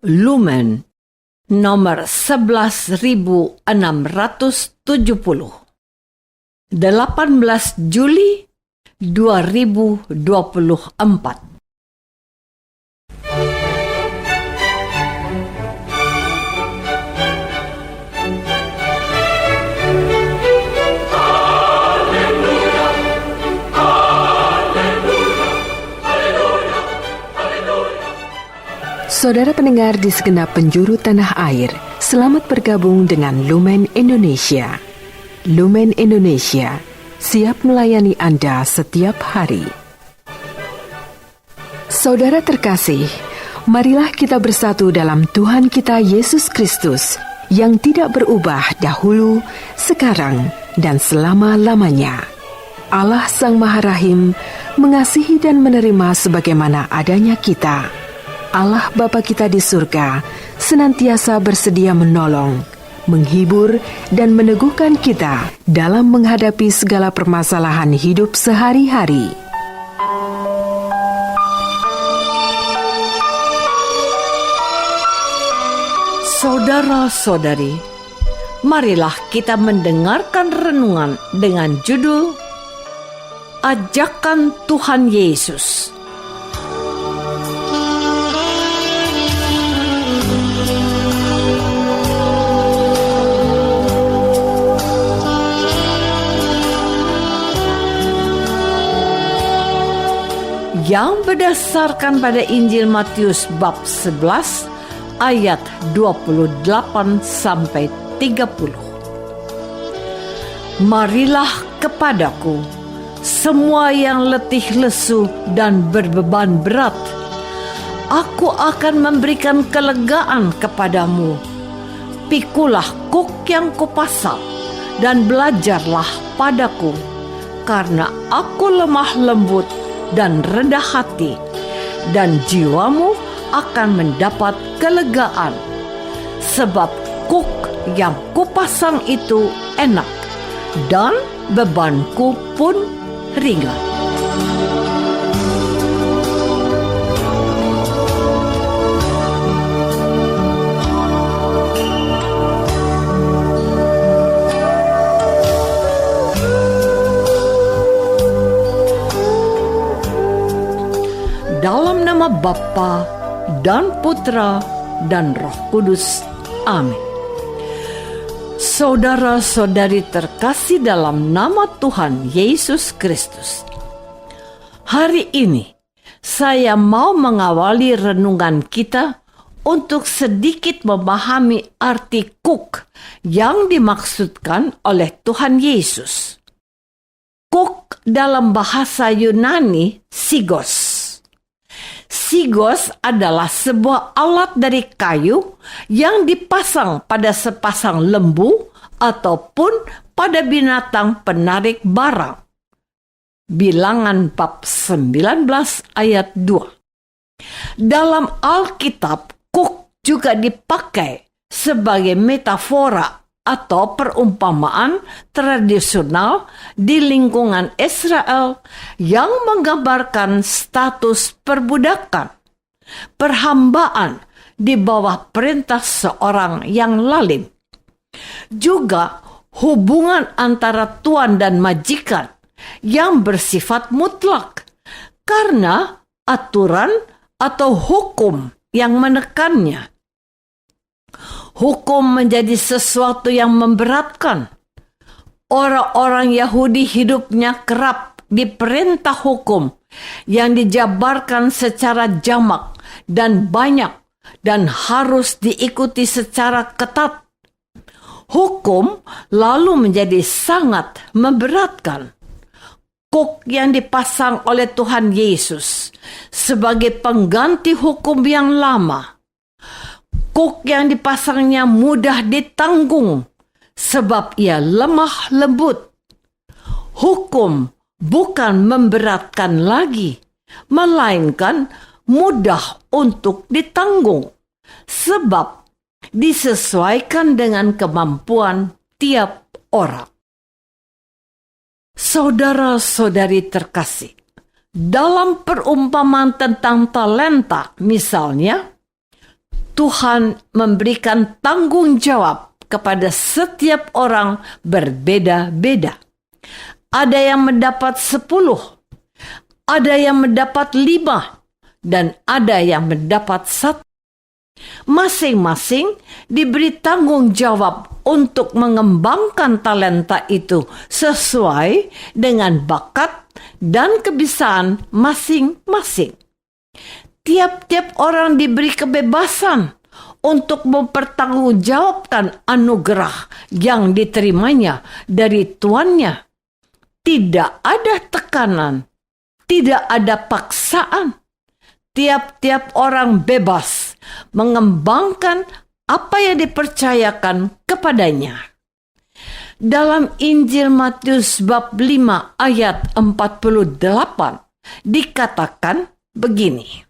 Lumen nomor 11.670, 18 Juli 2024. Saudara pendengar di segenap penjuru tanah air, selamat bergabung dengan Lumen Indonesia. Lumen Indonesia, siap melayani Anda setiap hari. Saudara terkasih, marilah kita bersatu dalam Tuhan kita Yesus Kristus yang tidak berubah dahulu, sekarang, dan selama-lamanya. Allah Sang Maha Rahim mengasihi dan menerima sebagaimana adanya kita. Allah Bapa kita di surga senantiasa bersedia menolong, menghibur, dan meneguhkan kita dalam menghadapi segala permasalahan hidup sehari-hari. Saudara-saudari, marilah kita mendengarkan renungan dengan judul Ajakan Tuhan Yesus. Yang berdasarkan pada Injil Matius bab 11 ayat 28 sampai 30. Marilah kepadaku semua yang letih lesu dan berbeban berat, aku akan memberikan kelegaan kepadamu. Pikulah kuk yang kupasang dan belajarlah padaku, karena aku lemah lembut dan rendah hati, dan jiwamu akan mendapat kelegaan, sebab kuk yang kupasang itu enak, dan bebanku pun ringan. Dalam nama Bapa dan Putra dan Roh Kudus. Amin. Saudara-saudari terkasih dalam nama Tuhan Yesus Kristus. Hari ini saya mau mengawali renungan kita untuk sedikit memahami arti kuk yang dimaksudkan oleh Tuhan Yesus. Kuk dalam bahasa Yunani sigos. Sigos adalah sebuah alat dari kayu yang dipasang pada sepasang lembu ataupun pada binatang penarik barang. Bilangan bab 19 ayat 2. Dalam Alkitab, kuk juga dipakai sebagai metafora atau perumpamaan tradisional di lingkungan Israel yang menggambarkan status perbudakan, perhambaan di bawah perintah seorang yang lalim. Juga hubungan antara tuan dan majikan yang bersifat mutlak karena aturan atau hukum yang menekannya. Hukum menjadi sesuatu yang memberatkan. Orang-orang Yahudi hidupnya kerap diperintah hukum yang dijabarkan secara jamak dan banyak dan harus diikuti secara ketat. Hukum lalu menjadi sangat memberatkan. Kuk yang dipasang oleh Tuhan Yesus sebagai pengganti hukum yang lama. Kuk yang dipasangnya mudah ditanggung sebab ia lemah lembut. Hukum bukan memberatkan lagi, melainkan mudah untuk ditanggung sebab disesuaikan dengan kemampuan tiap orang. Saudara-saudari terkasih, dalam perumpamaan tentang talenta misalnya, Tuhan memberikan tanggung jawab kepada setiap orang berbeda-beda. Ada yang mendapat 10, ada yang mendapat 5, dan ada yang mendapat 1. Masing-masing diberi tanggung jawab untuk mengembangkan talenta itu sesuai dengan bakat dan kebiasaan masing-masing. Tiap-tiap orang diberi kebebasan untuk mempertanggungjawabkan anugerah yang diterimanya dari tuannya. Tidak ada tekanan, tidak ada paksaan. Tiap-tiap orang bebas mengembangkan apa yang dipercayakan kepadanya. Dalam Injil Matius bab 5 ayat 48 dikatakan begini.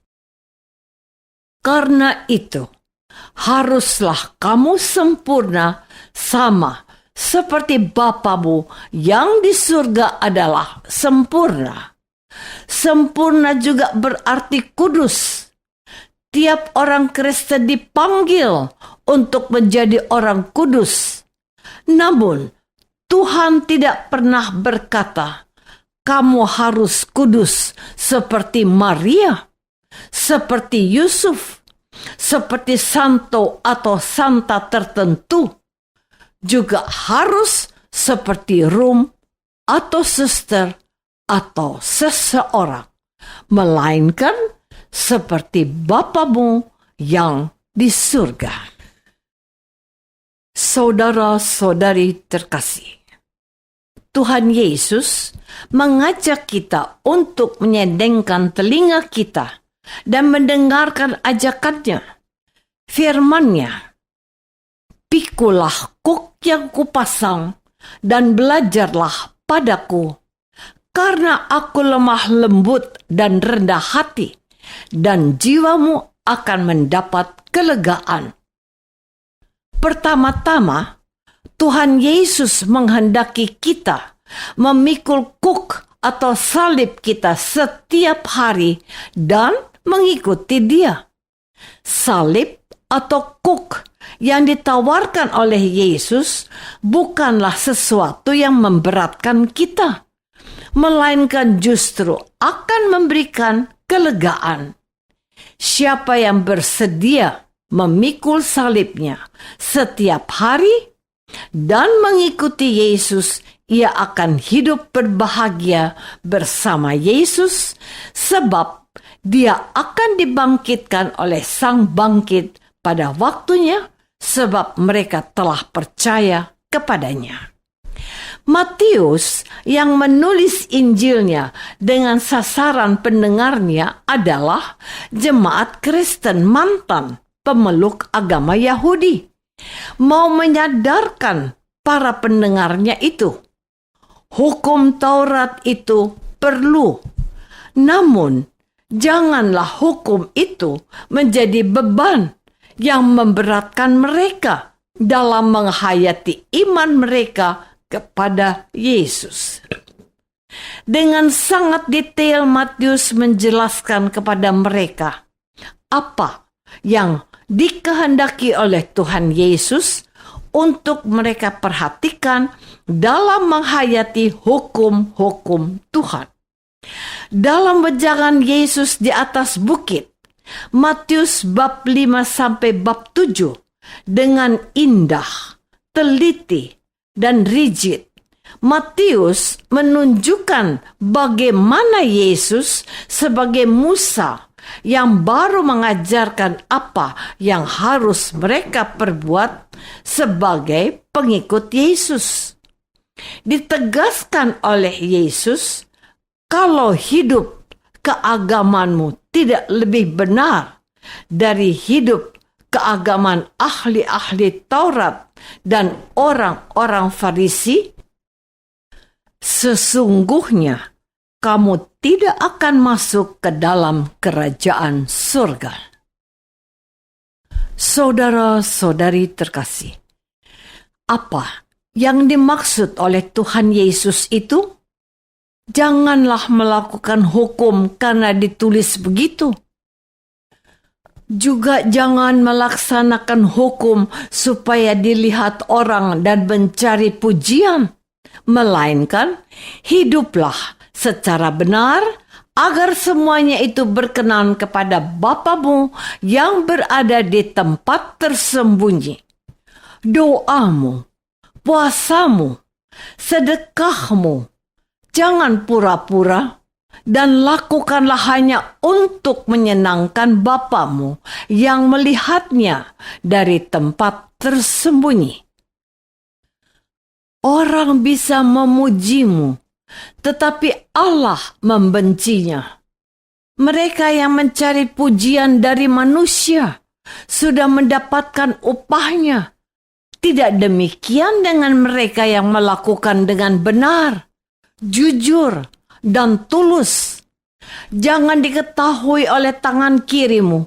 Karena itu, haruslah kamu sempurna sama seperti Bapamu yang di surga adalah sempurna. Sempurna juga berarti kudus. Tiap orang Kristen dipanggil untuk menjadi orang kudus. Namun, Tuhan tidak pernah berkata, kamu harus kudus seperti Maria, seperti Yusuf, seperti santo atau santa tertentu. Juga harus seperti rum atau suster atau seseorang, melainkan seperti Bapamu yang di surga. Saudara-saudari terkasih, Tuhan Yesus mengajak kita untuk menyedengkan telinga kita dan mendengarkan ajakannya, firman-Nya. Pikulah kuk yang kupasang dan belajarlah padaku, karena aku lemah lembut dan rendah hati, dan jiwamu akan mendapat kelegaan. Pertama-tama, Tuhan Yesus menghendaki kita memikul kuk atau salib kita setiap hari dan mengikuti Dia. Salib atau kuk yang ditawarkan oleh Yesus bukanlah sesuatu yang memberatkan kita, melainkan justru akan memberikan kelegaan. Siapa yang bersedia memikul salibnya setiap hari dan mengikuti Yesus, ia akan hidup berbahagia bersama Yesus, sebab dia akan dibangkitkan oleh Sang Bangkit pada waktunya, sebab mereka telah percaya kepadanya. Matius yang menulis Injilnya dengan sasaran pendengarnya adalah jemaat Kristen mantan pemeluk agama Yahudi. Mau menyadarkan para pendengarnya itu, hukum Taurat itu perlu. Namun, janganlah hukum itu menjadi beban yang memberatkan mereka dalam menghayati iman mereka kepada Yesus. Dengan sangat detail Matius menjelaskan kepada mereka apa yang dikehendaki oleh Tuhan Yesus untuk mereka perhatikan dalam menghayati hukum-hukum Tuhan. Dalam wejangan Yesus di atas bukit, Matius bab 5 sampai bab 7, dengan indah, teliti, dan rigid, Matius menunjukkan bagaimana Yesus sebagai Musa yang baru mengajarkan apa yang harus mereka perbuat sebagai pengikut Yesus. Ditegaskan oleh Yesus, kalau hidup keagamanmu tidak lebih benar dari hidup keagamaan ahli-ahli Taurat dan orang-orang Farisi, sesungguhnya kamu tidak akan masuk ke dalam kerajaan surga. Saudara-saudari terkasih, apa yang dimaksud oleh Tuhan Yesus itu? Janganlah melakukan hukum karena ditulis begitu. Juga jangan melaksanakan hukum supaya dilihat orang dan mencari pujian, melainkan hiduplah secara benar agar semuanya itu berkenan kepada Bapamu yang berada di tempat tersembunyi. Doamu, puasamu, sedekahmu, jangan pura-pura, dan lakukanlah hanya untuk menyenangkan Bapamu yang melihatnya dari tempat tersembunyi. Orang bisa memujimu, tetapi Allah membencinya. Mereka yang mencari pujian dari manusia sudah mendapatkan upahnya. Tidak demikian dengan mereka yang melakukan dengan benar, jujur, dan tulus. Jangan diketahui oleh tangan kirimu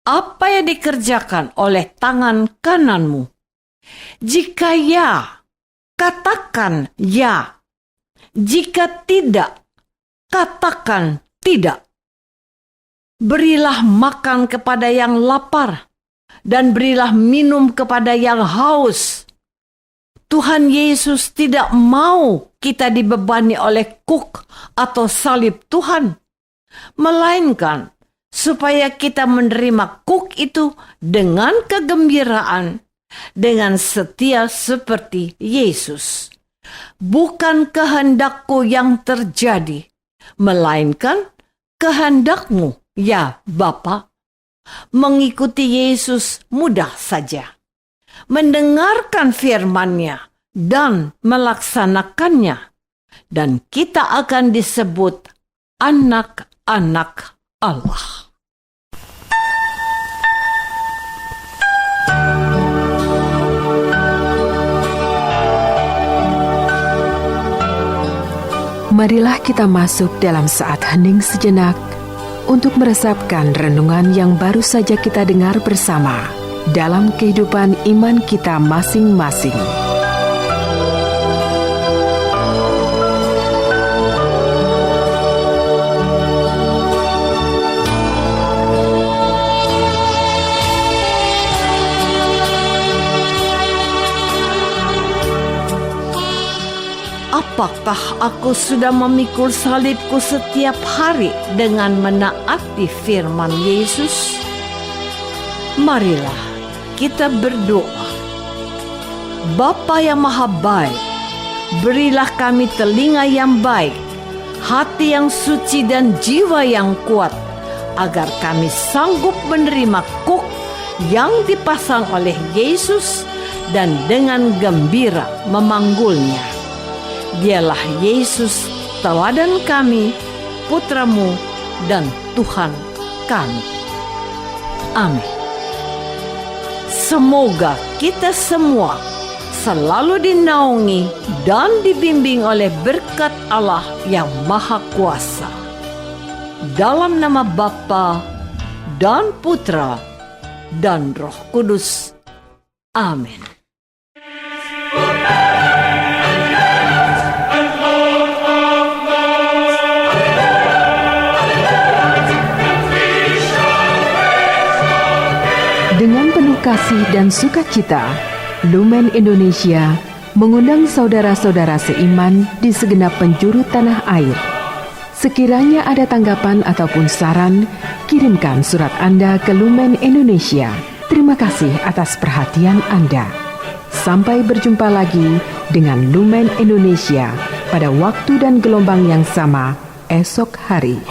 apa yang dikerjakan oleh tangan kananmu. Jika ya, katakan ya. Jika tidak, katakan tidak. Berilah makan kepada yang lapar, dan berilah minum kepada yang haus. Tuhan Yesus tidak mau kita dibebani oleh kuk atau salib Tuhan, melainkan supaya kita menerima kuk itu dengan kegembiraan, dengan setia seperti Yesus. Bukan kehendakku yang terjadi, melainkan kehendakmu, ya Bapa. Mengikuti Yesus mudah saja. Mendengarkan firman-Nya dan melaksanakannya, dan kita akan disebut anak-anak Allah. Marilah kita masuk dalam saat hening sejenak untuk meresapkan renungan yang baru saja kita dengar bersama dalam kehidupan iman kita masing-masing. Apakah aku sudah memikul salibku setiap hari dengan menaati firman Yesus? Marilah kita berdoa. Bapa yang Maha Baik, berilah kami telinga yang baik, hati yang suci dan jiwa yang kuat, agar kami sanggup menerima kuk yang dipasang oleh Yesus dan dengan gembira memanggulnya. Dialah Yesus, teladan kami, Putra-Mu, dan Tuhan kami. Amin. Semoga kita semua selalu dinaungi dan dibimbing oleh berkat Allah yang Maha Kuasa. Dalam nama Bapa dan Putra dan Roh Kudus. Amin. Dengan penuh kasih dan sukacita, Lumen Indonesia mengundang saudara-saudara seiman di segenap penjuru tanah air. Sekiranya ada tanggapan ataupun saran, kirimkan surat Anda ke Lumen Indonesia. Terima kasih atas perhatian Anda. Sampai berjumpa lagi dengan Lumen Indonesia pada waktu dan gelombang yang sama esok hari.